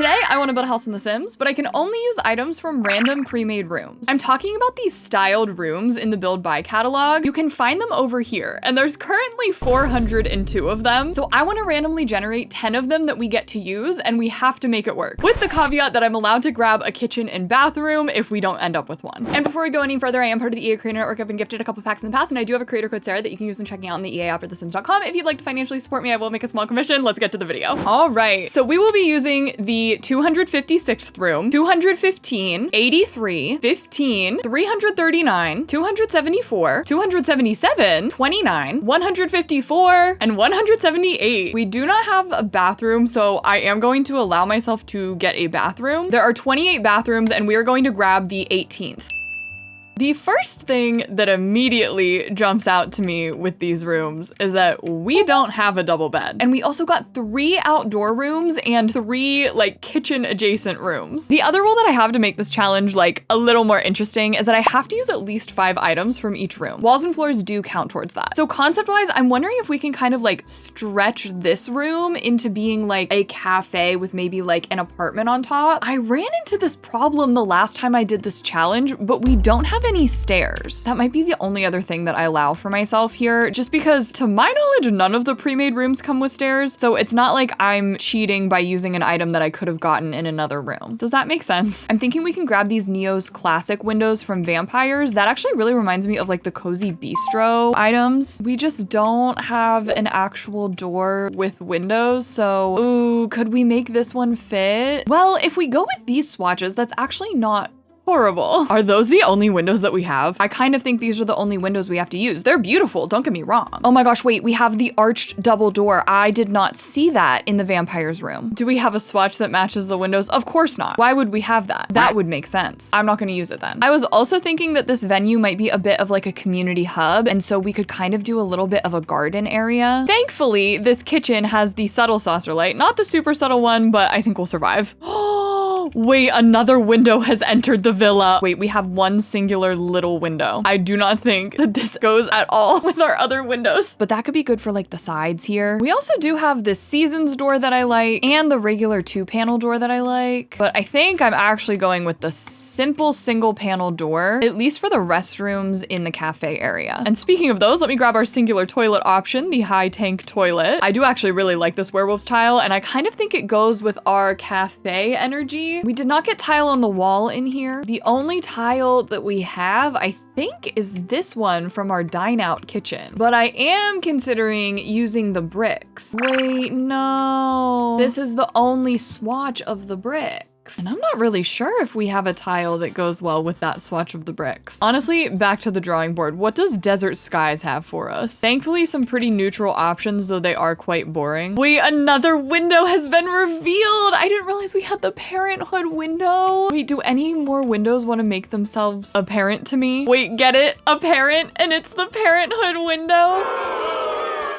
Today, I want to build a house in The Sims, but I can only use items from random pre-made rooms. I'm talking about these styled rooms in the Build By catalog. You can find them over here, and there's currently 402 of them. So I want to randomly generate 10 of them that we get to use, and we have to make it work. With the caveat that I'm allowed to grab a kitchen and bathroom if we don't end up with one. And before we go any further, I am part of the EA Creator Network. I've been gifted a couple packs in the past, and I do have a creator code Sarah that you can use when checking out on the EA app or thesims.com. If you'd like to financially support me, I will make a small commission. Let's get to the video. All right, so we will be using the 256th room, 215, 83, 15, 339, 274, 277, 29, 154, and 178. We do not have a bathroom, so I am going to allow myself to get a bathroom. There are 28 bathrooms, and we are going to grab the 18th. The first thing that immediately jumps out to me with these rooms is that we don't have a double bed. And we also got 3 outdoor rooms and 3 like kitchen adjacent rooms. The other rule that I have to make this challenge like a little more interesting is that I have to use at least 5 items from each room. Walls and floors do count towards that. So concept wise, I'm wondering if we can kind of like stretch this room into being like a cafe with maybe like an apartment on top. I ran into this problem the last time I did this challenge, but we don't have any stairs. That might be the only other thing that I allow for myself here, just because to my knowledge, none of the pre-made rooms come with stairs. So it's not like I'm cheating by using an item that I could have gotten in another room. Does that make sense? I'm thinking we can grab these Neo's classic windows from Vampires. That actually really reminds me of like the Cozy Bistro items. We just don't have an actual door with windows. So, ooh, could we make this one fit? Well, if we go with these swatches, that's actually not horrible. Are those the only windows that we have? I kind of think these are the only windows we have to use. They're beautiful, don't get me wrong. Oh my gosh, wait, we have the arched double door. I did not see that in the Vampires room. Do we have a swatch that matches the windows? Of course not. Why would we have that? That would make sense. I'm not gonna use it then. I was also thinking that this venue might be a bit of like a community hub, and so we could kind of do a little bit of a garden area. Thankfully, this kitchen has the subtle saucer light, not the super subtle one, but I think we'll survive. Wait, another window has entered the villa. Wait, we have one singular little window. I do not think that this goes at all with our other windows, but that could be good for like the sides here. We also do have this seasons door that I like and the regular 2-panel door that I like, but I think I'm actually going with the simple single panel door, at least for the restrooms in the cafe area. And speaking of those, let me grab our singular toilet option, the high tank toilet. I do actually really like this werewolf tile, and I kind of think it goes with our cafe energy. We did not get tile on the wall in here. The only tile that we have, I think, is this one from our dine out kitchen. But I am considering using the bricks. Wait, no. This is the only swatch of the brick. And I'm not really sure if we have a tile that goes well with that swatch of the bricks. Honestly, back to the drawing board. What does Desert Skies have for us? Thankfully, some pretty neutral options, though they are quite boring. Wait, another window has been revealed. I didn't realize we had the parenthood window. Wait, do any more windows want to make themselves apparent to me? Wait, get it? Apparent, and it's the parenthood window.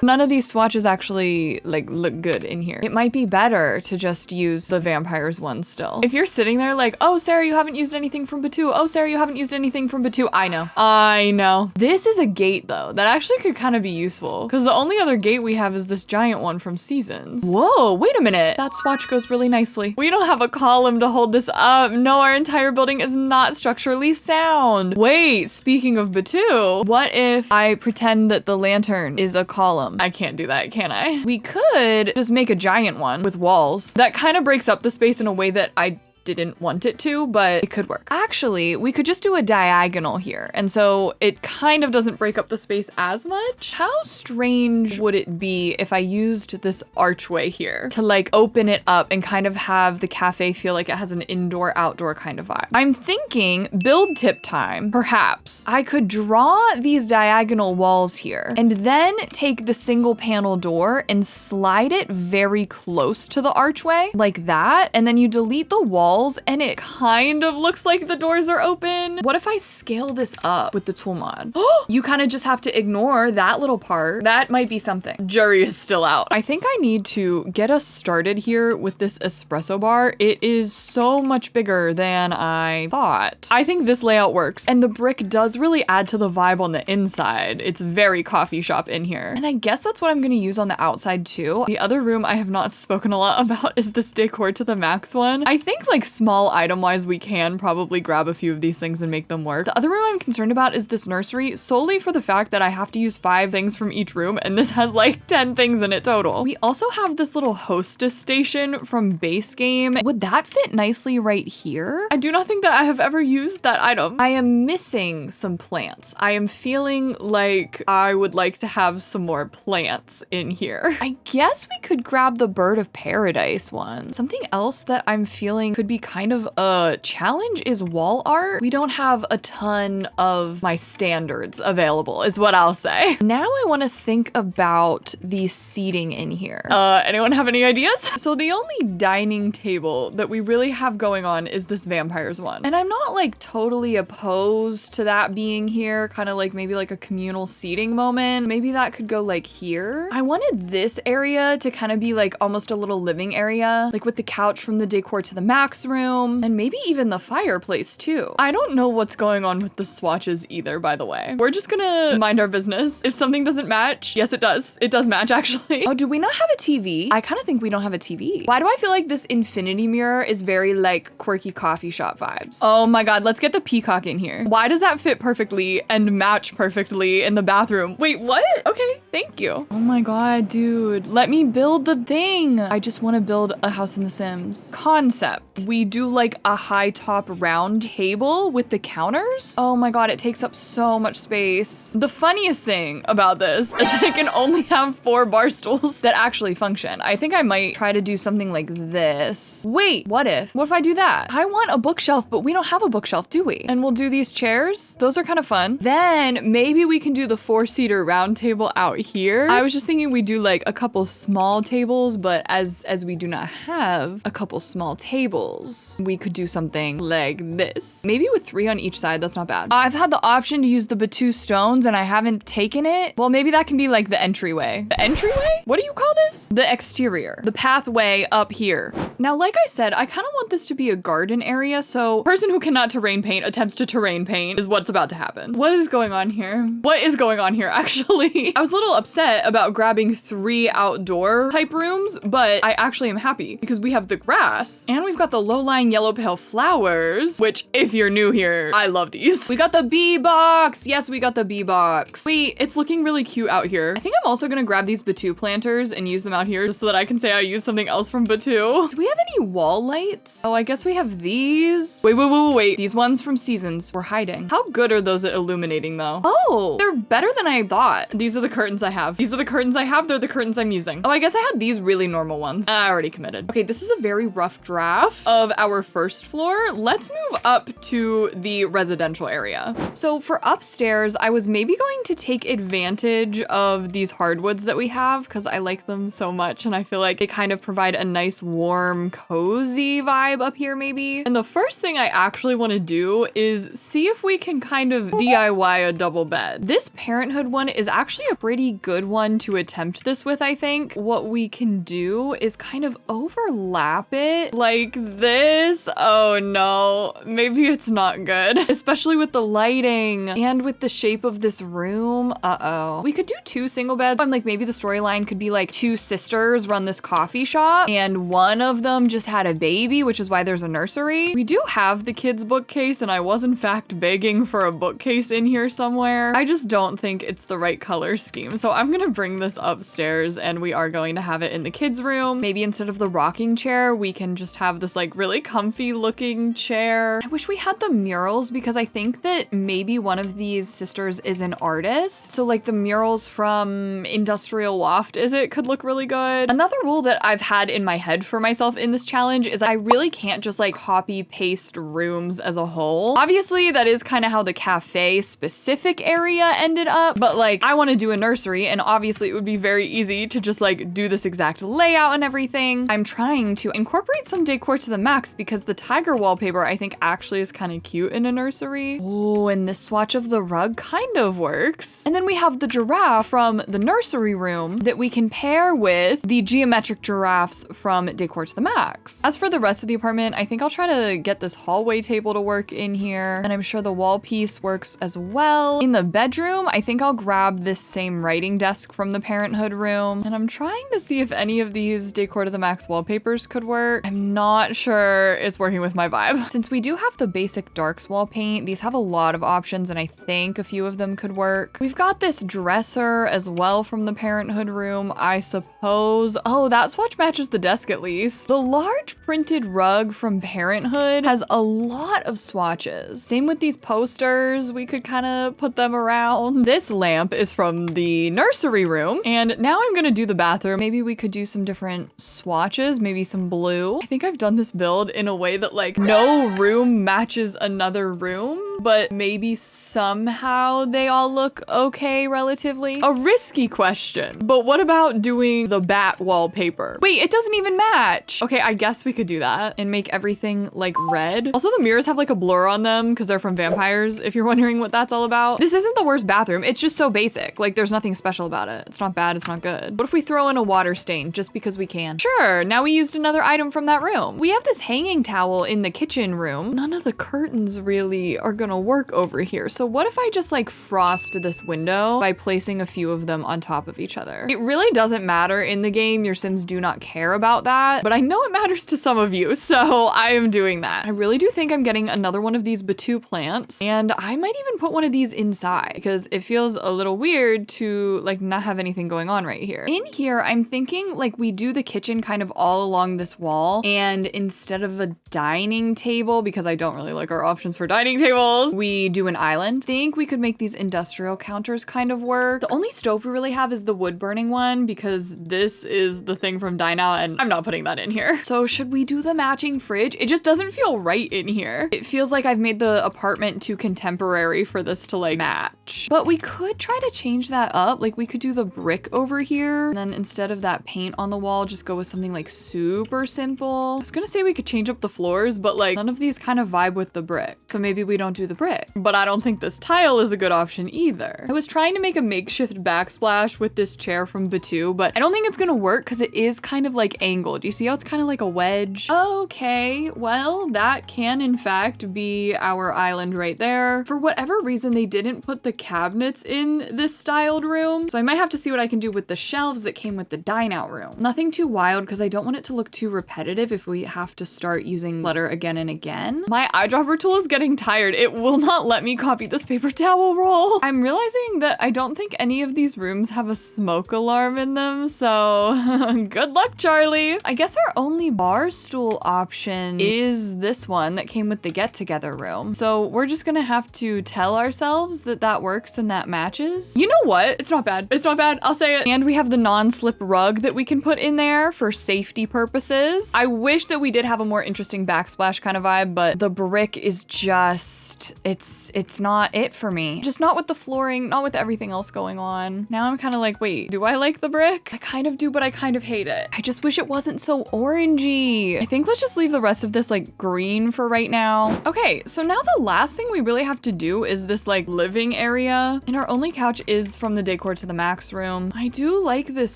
None of these swatches actually like look good in here. It might be better to just use the Vampires one still. If you're sitting there like, oh, Sarah, you haven't used anything from Batu. Oh, Sarah, you haven't used anything from Batu. I know. I know. This is a gate though. That actually could kind of be useful because the only other gate we have is this giant one from Seasons. Whoa, wait a minute. That swatch goes really nicely. We don't have a column to hold this up. No, our entire building is not structurally sound. Wait, speaking of Batu, what if I pretend that the lantern is a column? I can't do that, can I? We could just make a giant one with walls. That kind of breaks up the space in a way that I didn't want it to, but it could work. Actually, we could just do a diagonal here. And so it kind of doesn't break up the space as much. How strange would it be if I used this archway here to like open it up and kind of have the cafe feel like it has an indoor outdoor kind of vibe? I'm thinking build tip time. Perhaps I could draw these diagonal walls here and then take the single panel door and slide it very close to the archway like that. And then you delete the wall walls and it kind of looks like the doors are open. What if I scale this up with the tool mod? You kind of just have to ignore that little part. That might be something. Jury is still out. I think I need to get us started here with this espresso bar. It is so much bigger than I thought. I think this layout works, and the brick does really add to the vibe on the inside. It's very coffee shop in here. And I guess that's what I'm gonna use on the outside too. The other room I have not spoken a lot about is this decor to the max one. I think like small item wise, we can probably grab a few of these things and make them work. The other room I'm concerned about is this nursery, solely for the fact that I have to use 5 things from each room, and this has like 10 things in it total. We also have this little hostess station from base game. Would that fit nicely right here? I do not think that I have ever used that item. I am missing some plants. I am feeling like I would like to have some more plants in here. I guess we could grab the bird of paradise one. Something else that I'm feeling could be kind of a challenge is wall art. We don't have a ton of my standards available is what I'll say. Now I want to think about the seating in here. Anyone have any ideas? So the only dining table that we really have going on is this vampires one. And I'm not like totally opposed to that being here, kind of like maybe like a communal seating moment. Maybe that could go like here. I wanted this area to kind of be like almost a little living area, like with the couch from the decor to the max room, and maybe even the fireplace too. I don't know what's going on with the swatches either, by the way. We're just gonna mind our business. If something doesn't match, yes, it does. It does match actually. Oh, do we not have a TV? I kind of think we don't have a TV. Why do I feel like this infinity mirror is very like quirky coffee shop vibes? Oh my God, let's get the peacock in here. Why does that fit perfectly and match perfectly in the bathroom? Wait, what? Okay, thank you. Oh my God, dude, let me build the thing. I just want to build a house in The Sims. Concept. We do like a high top round table with the counters. Oh my God, it takes up so much space. The funniest thing about this is I can only have 4 bar stools that actually function. I think I might try to do something like this. Wait, what if I do that? I want a bookshelf, but we don't have a bookshelf, do we? And we'll do these chairs. Those are kind of fun. Then maybe we can do the 4-seater round table out here. I was just thinking we do like a couple small tables, but as we do not have a couple small tables, we could do something like this. Maybe with 3 on each side, that's not bad. I've had the option to use the Batu stones and I haven't taken it. Well, maybe that can be like the entryway. The entryway? What do you call this? The exterior. The pathway up here. Now, like I said, I kind of want this to be a garden area, so person who cannot terrain paint attempts to terrain paint is what's about to happen. What is going on here? What is going on here, actually? I was a little upset about grabbing 3 outdoor type rooms, but I actually am happy because we have the grass and we've got the low-lying yellow pale flowers, which if you're new here, I love these. We got the bee box. Yes, we got the bee box. Wait, it's looking really cute out here. I think I'm also gonna grab these Batu planters and use them out here just so that I can say I used something else from Batu. Do we have any wall lights? Oh, I guess we have these. Wait. These ones from Seasons. We're hiding. How good are those at illuminating though? Oh, they're better than I thought. These are the curtains I have. These are the curtains I have. They're the curtains I'm using. Oh, I guess I had these really normal ones. I already committed. Okay, this is a very rough draft of our first floor. Let's move up to the residential area. So for upstairs, I was maybe going to take advantage of these hardwoods that we have because I like them so much and I feel like they kind of provide a nice, warm, cozy vibe up here maybe. And the first thing I actually want to do is see if we can kind of DIY a double bed. This Parenthood one is actually a pretty good one to attempt this with, I think. What we can do is kind of overlap it like this. Oh no, maybe it's not good, especially with the lighting and with the shape of this room. Uh-oh. We could do 2 single beds. I'm like, maybe the storyline could be like 2 sisters run this coffee shop and one of them just had a baby, which is why there's a nursery. We do have the kids bookcase and I was in fact begging for a bookcase in here somewhere. I just don't think it's the right color scheme. So I'm gonna bring this upstairs and we are going to have it in the kids room. Maybe instead of the rocking chair, we can just have this like really comfy looking chair. I wish we had the murals because I think that maybe one of these sisters is an artist. So like the murals from Industrial Loft, could look really good. Another rule that I've had in my head for myself in this challenge is I really can't just like copy paste rooms as a whole. Obviously that is kind of how the cafe specific area ended up, but like I want to do a nursery and obviously it would be very easy to just like do this exact layout and everything. I'm trying to incorporate some decor to the max because the tiger wallpaper I think actually is kind of cute in a nursery. Oh, and this swatch of the rug kind of works. And then we have the giraffe from the nursery room that we can pair with the geometric giraffes from Decor to the Max. As for the rest of the apartment, I think I'll try to get this hallway table to work in here. And I'm sure the wall piece works as well. In the bedroom, I think I'll grab this same writing desk from the parenthood room. And I'm trying to see if any of these Decor to the Max wallpapers could work. I'm not sure it's working with my vibe. Since we do have the basic darks wall paint, these have a lot of options and I think a few of them could work. We've got this dresser as well from the parenthood room, I suppose. Oh, that swatch matches the desk at least. The large printed rug from parenthood has a lot of swatches. Same with these posters, we could kind of put them around. This lamp is from the nursery room. And now I'm gonna do the bathroom. Maybe we could do some different swatches, maybe some blue. I think I've done this build in a way that like no room matches another room, but maybe somehow they all look okay relatively. A risky question, but what about doing the bat wallpaper? Wait, it doesn't even match. Okay, I guess we could do that and make everything like red. Also, the mirrors have like a blur on them because they're from vampires, if you're wondering what that's all about. This isn't the worst bathroom. It's just so basic. Like there's nothing special about it. It's not bad, it's not good. What if we throw in a water stain just because we can? Sure, now we used another item from that room. We have this hanging towel in the kitchen room. None of the curtains really are gonna work over here. So what if I just like frost this window by placing a few of them on top of each other? It really doesn't matter in the game. Your Sims do not care about that, but I know it matters to some of you, so I am doing that. I really do think I'm getting another one of these Batu plants, and I might even put one of these inside because it feels a little weird to like not have anything going on right here. In here, I'm thinking like we do the kitchen kind of all along this wall, and instead of a dining table, because I don't really like our options for dining tables, we do an island. I think we could make these industrial counters kind of work. The only stove we really have is the wood burning one because this is the thing from Dine Out and I'm not putting that in here. So should we do the matching fridge? It just doesn't feel right in here. It feels like I've made the apartment too contemporary for this to like match. But we could try to change that up. Like we could do the brick over here and then instead of that paint on the wall, just go with something like super simple. I was gonna say we could change up the floors, but like none of these kind of vibe with the brick. So maybe we don't do the brick. But I don't think this tile is a good option either. I was trying to make a makeshift backsplash with this chair from Batu, but I don't think it's gonna work because it is kind of like angled. You see how it's kind of like a wedge? Okay, well, that can in fact be our island right there. For whatever reason, they didn't put the cabinets in this styled room. So I might have to see what I can do with the shelves that came with the dine out room. Nothing too wild because I don't want it to look too repetitive if we have to start using clutter again and again. My eyedropper tool is getting tired. It will not let me copy this paper towel roll. I'm realizing that I don't think any of these rooms have a smoke alarm in them, so good luck, Charlie. I guess our only bar stool option is this one that came with the get-together room. So we're just gonna have to tell ourselves that that works and that matches. You know what? It's not bad. It's not bad. I'll say it. And we have the non-slip rug that we can put in there for safety purposes. I wish that we did have a more interesting backsplash kind of vibe, but the brick is just, it's not it for me. Just not with the flooring, not with everything else going on. Now I'm kind of like, wait, do I like the brick? I kind of do, but I kind of hate it. I just wish it wasn't so orangey. I think let's just leave the rest of this like green for right now. Okay, so now the last thing we really have to do is this like living area. And our only couch is from the Decor to the Max room. I do like this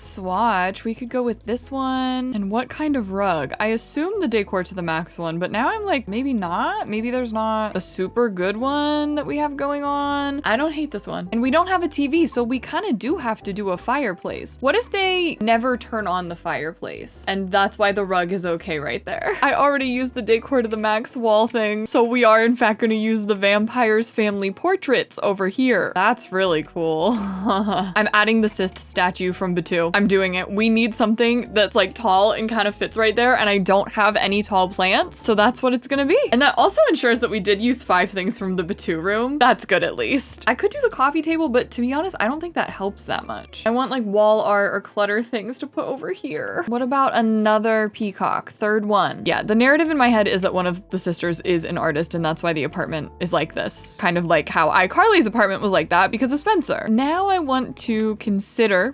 swatch. We could go with this one. And what kind of rug? I assume the Decor to the Max one, but now I'm like, maybe not. Maybe there's not a super good one that we have going on. I don't hate this one. And we don't have a TV, so we kind of do have to do a fireplace. What if they never turn on the fireplace? And that's why the rug is okay right there. I already used the Decor to the Max wall thing, so we are in fact going to use the vampires family portraits over here. That's really cool. I'm adding the Sith statue from Batu. I'm doing it. We need something that's like tall and kind of fits right there, and I don't have any tall plants, so that's what it's gonna be. And that also ensures that we did use 5 things things from the Batu room. That's good at least. I could do the coffee table, but to be honest, I don't think that helps that much. I want like wall art or clutter things to put over here. What about another peacock? Third one. Yeah, the narrative in my head is that one of the sisters is an artist and that's why the apartment is like this. Kind of like how iCarly's apartment was like that because of Spencer. Now I want to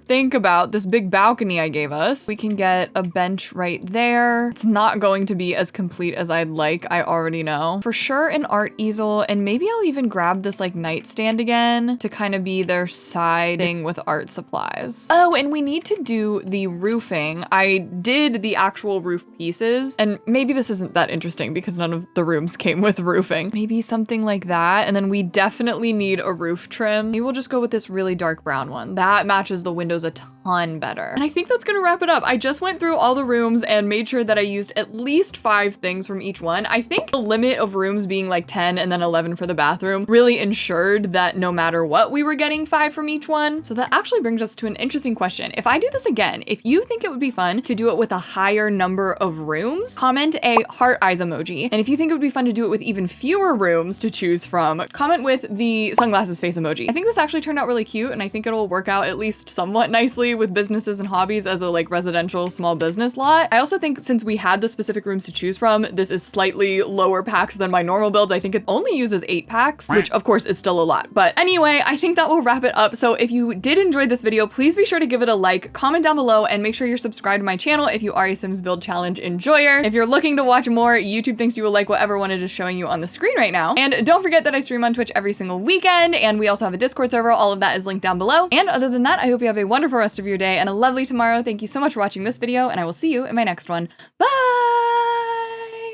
think about this big balcony I gave us. We can get a bench right there. It's not going to be as complete as I'd like, I already know. For sure an art easel, and maybe I'll even grab this like nightstand again to kind of be their side thing with art supplies. Oh, and we need to do the roofing. I did the actual roof pieces, and maybe this isn't that interesting because none of the rooms came with roofing. Maybe something like that, and then we definitely need a roof trim. Maybe we'll just go with this really dark brown one. That matches the windows a ton better. And I think that's gonna wrap it up. I just went through all the rooms and made sure that I used at least 5 things from each one. I think the limit of rooms being like 10 and then 11 for the bathroom really ensured that no matter what, we were getting 5 from each one. So that actually brings us to an interesting question. If I do this again, if you think it would be fun to do it with a higher number of rooms, comment a heart eyes emoji. And if you think it would be fun to do it with even fewer rooms to choose from, comment with the sunglasses face emoji. I think this actually turned out really cute, and I think it'll work out at least somewhat nicely with businesses and hobbies as a like residential small business lot. I also think since we had the specific rooms to choose from, this is slightly lower packed than my normal builds. I think it only uses 8 packs, which of course is still a lot. But anyway, I think that will wrap it up. So if you did enjoy this video, please be sure to give it a like, comment down below, and make sure you're subscribed to my channel if you are a Sims Build Challenge enjoyer. If you're looking to watch more, YouTube thinks you will like whatever one it is showing you on the screen right now. And don't forget that I stream on Twitch every single weekend, and we also have a Discord server. All of that is linked down below. And other than that, I hope you have a wonderful rest of your day and a lovely tomorrow. Thank you so much for watching this video, and I will see you in my next one. Bye!